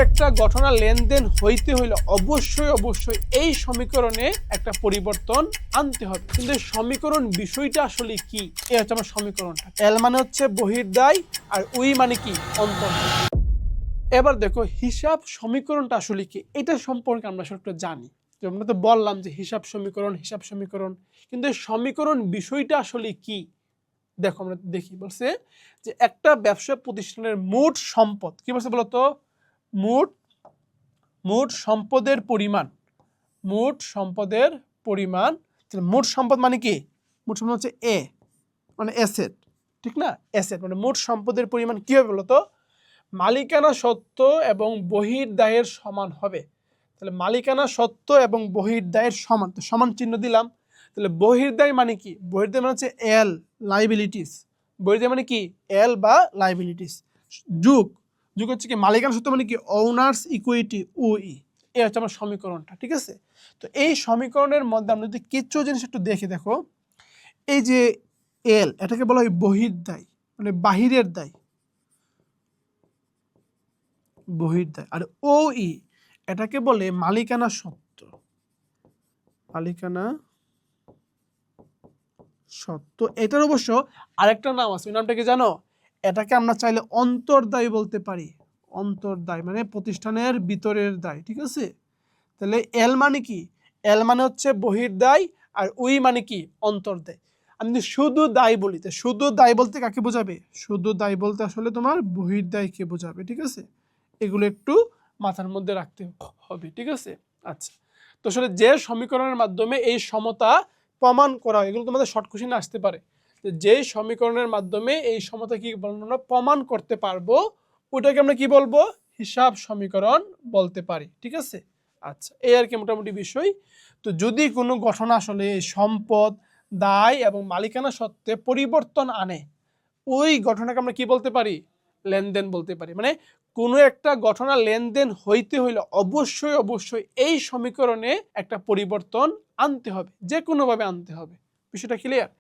একটা ঘটনা লেনদেন হইতে হইলে অবশ্যই এই সমীকরণে একটা পরিবর্তন আনতে হবে। কিন্তু এই সমীকরণ বিষয়টা আসলে কি? এই হচ্ছে আমার সমীকরণটা। এল মানে হচ্ছে বহির্দায় আর উই মানে কি? অন্তর্দায়। এবার দেখো হিসাব সমীকরণটা আসলে কি, এটা সম্পর্কে আমরা একটু জানি। আমরা তো বললাম যে হিসাব সমীকরণ, কিন্তু এই সমীকরণ বিষয়টা আসলে কি? দেখো আমরা দেখি, বলছে যে একটা ব্যবসা প্রতিষ্ঠানের মোট সম্পদ কি বলছে বলতো? মোট সম্পদের পরিমাণ। মোট সম্পদ মানে কি? মোট সম্পদ হচ্ছে এ মানে অ্যাসেট, ঠিক না? অ্যাসেট মানে মোট সম্পদের পরিমাণ কি হবে বলতো? মালিকানা সত্ত্ব এবং বহির্দায়ের সমান হবে। তাহলে মালিকানা সত্ত্ব এবং বহির্দায়ের সমান, তো সমান চিহ্ন দিলাম। তাহলে বহির্দায় মানে কি? বহির্দায় মানে হচ্ছে এল, লাইবিলিটিস। বহির্দায় মানে কি? এল বা লাইবিলিটিস। যুগ হচ্ছে কি? মালিকানা সত্ত্ব মানে কি? ওনার্স ইকুইটি, ওই। এই হচ্ছে আমার সমীকরণটা, ঠিক আছে? তো এই সমীকরণের মধ্যে আমরা যদি কিছু জিনিস একটু দেখো, এই যে এল, এটাকে বলা হয় বহির্দায়, মানে বাহিরের দায়, বহির্দায়। আর ও ই, এটাকে বলে মালিকানা সত্ত্ব। মালিকানা সত্ত্ব, এটার অবশ্য আরেকটা নাম আছে, ওই নামটা কি জানো? এটাকে আমরা চাইলে অন্তর্দায় বলতে পারি। অন্তর্দায় মানে প্রতিষ্ঠানের ভিতরের দায়, ঠিক আছে? তাহলে এল মানে কি? এল মানে হচ্ছে বহির্দায়, আর উই মানে কি? অন্তর্দায়। আমি যদি শুধু দায় বলি, তো শুধু দায় বলতে কাকে বোঝাবে? শুধু দায় বলতে আসলে তোমার বহির্দায়কে বোঝাবে, ঠিক আছে? এগুলো একটু মাথার মধ্যে রাখতে হবে, ঠিক আছে? আচ্ছা, তো আসলে যে সমীকরণের মাধ্যমে এই সমতা প্রমাণ করা হয়, এগুলো তোমাদের শর্ট কোশ্চেনে আসতে পারে। যে সমীকরণের মাধ্যমে এই সমতা কি বর্ণনা প্রমাণ করতে পারবো, ওটাকে আমরা কি বলবো? হিসাব সমীকরণ বলতে পারি, ঠিক আছে? আচ্ছা, এই আর কি মোটামুটি বিষয়। তো যদি কোনো ঘটনা আসলে সম্পদ, দায় এবং মালিকানা সত্ত্বে পরিবর্তন আনে, ওই ঘটনাকে আমরা কি বলতে পারি? লেনদেন বলতে পারি। মানে কোনো একটা ঘটনা লেনদেন হইতে হইলে অবশ্যই এই সমীকরণে একটা পরিবর্তন আনতে হবে, যে কোনোভাবে আনতে হবে। বিষয়টা ক্লিয়ার?